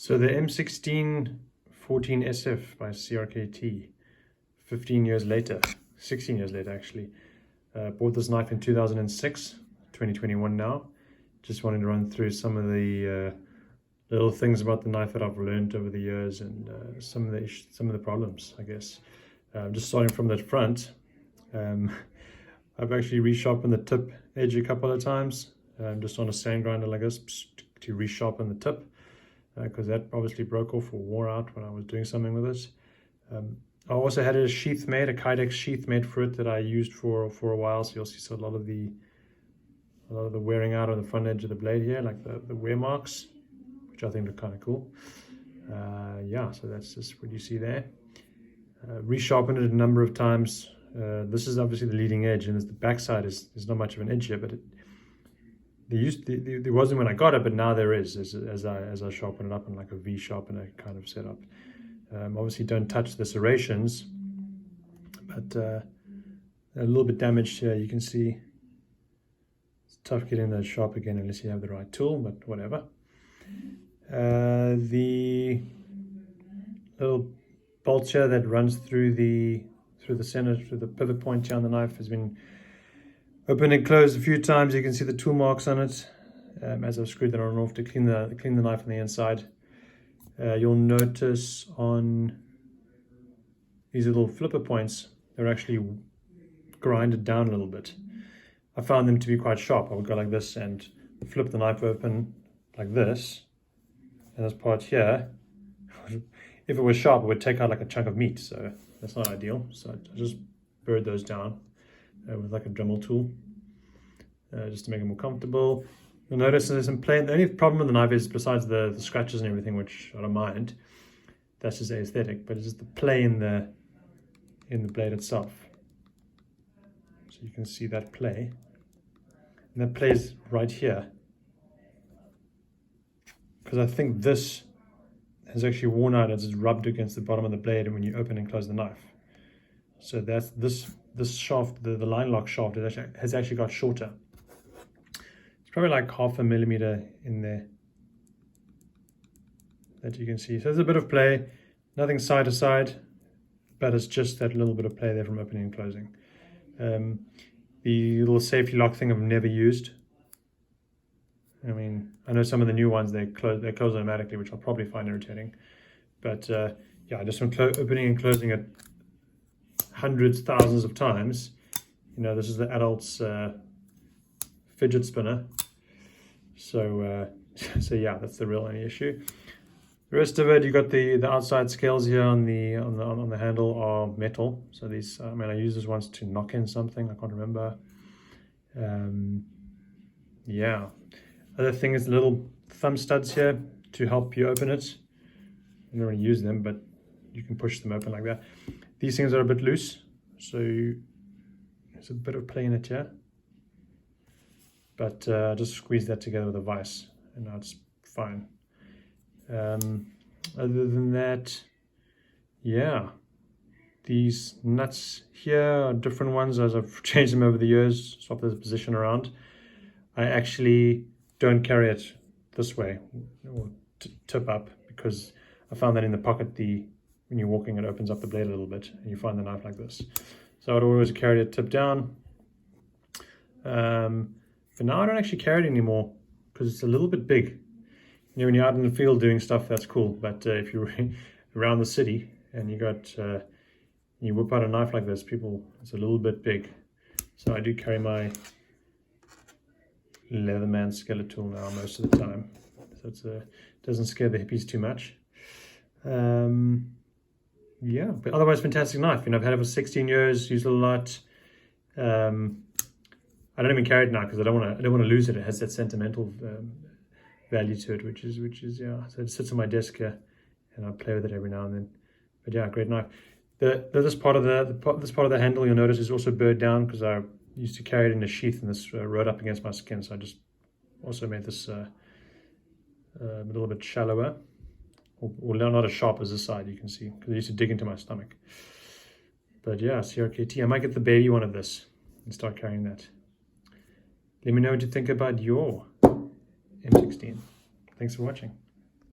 So the M16-14SF by CRKT, 15 years later, 16 years later actually. Bought this knife in 2006, 2021 now. Just wanted to run through some of the little things about the knife that I've learned over the years, and some of the problems, I guess. Just starting from the front, I've actually resharpened the tip edge a couple of times, just on a sand grinder like this, to resharpen the tip, because that obviously broke off or wore out when I was doing something with it. I also had a sheath made, a Kydex sheath made for it that I used for a while, so you'll see a lot of the wearing out on the front edge of the blade here, like the wear marks, which I think look kind of cool. Yeah, so that's just what you see there. Resharpened it a number of times. This is obviously the leading edge, and the backside is not much of an edge here, but there wasn't when I got it, but now there is as I sharpen it up in like a V sharpener kind of setup. Obviously don't touch the serrations, but a little bit damaged here. You can see it's tough getting those sharp again unless you have the right tool, but whatever. The little bolt here that runs through the center, through the pivot point here on the knife, has been opened and closed a few times. You can see the tool marks on it as I've screwed that on and off to clean the knife on the inside. You'll notice on these little flipper points, they're actually grinded down a little bit. I found them to be quite sharp. I would go like this and flip the knife open like this, and this part here, if it was sharp, it would take out like a chunk of meat, so that's not ideal. So I just burred those down with like a Dremel tool, just to make it more comfortable. You'll notice there's some play. The only problem with the knife is, besides the scratches and everything, which I don't mind, that's just aesthetic, but it's just the play in the blade itself. So you can see that play, and that plays right here, because I think this has actually worn out as it's rubbed against the bottom of the blade and when you open and close the knife. So that's this shaft, the line lock shaft, has actually got shorter. It's probably like 0.5 millimeter in there that you can see. So there's a bit of play, nothing side to side, but it's just that little bit of play there from opening and closing. The little safety lock thing I've never used. I mean, I know some of the new ones, they close automatically, which I'll probably find irritating. But yeah, just from opening and closing it hundreds, thousands of times. You know, this is the adult's fidget spinner. So so yeah, that's the real only issue. The rest of it, you got the outside scales here on the handle are metal. So these, I mean, I used this once to knock in something. I can't remember. Yeah. Other thing is little thumb studs here to help you open it. I don't really use them, but you can push them open like that. These things are a bit loose, so there's a bit of play in it here. But just squeeze that together with a vise, and now it's fine. Other than that, yeah, these nuts here are different ones as I've changed them over the years, swap the position around. I actually don't carry it this way or tip up, because I found that in the pocket, when you're walking, it opens up the blade a little bit and you find the knife like this. So I'd always carry it tip down. But now I don't actually carry it anymore because it's a little bit big. You know, when you're out in the field doing stuff, that's cool. But if you're around the city and you whip out a knife like this, it's a little bit big. So I do carry my Leatherman skeletal now most of the time, so it doesn't scare the hippies too much. Yeah, but otherwise fantastic knife. You know, I've had it for 16 years, used it a lot. I don't even carry it now because I don't want to lose it. It has that sentimental value to it, which is yeah. So it sits on my desk here, and I play with it every now and then. But yeah, great knife. This part of the handle, you'll notice, is also burred down because I used to carry it in a sheath, and this rode up against my skin, so I just also made this a little bit shallower, or not as sharp as this side, you can see, because it used to dig into my stomach. But yeah, CRKT, I might get the baby one of this and start carrying that. Let me know what you think about your M16. Thanks for watching.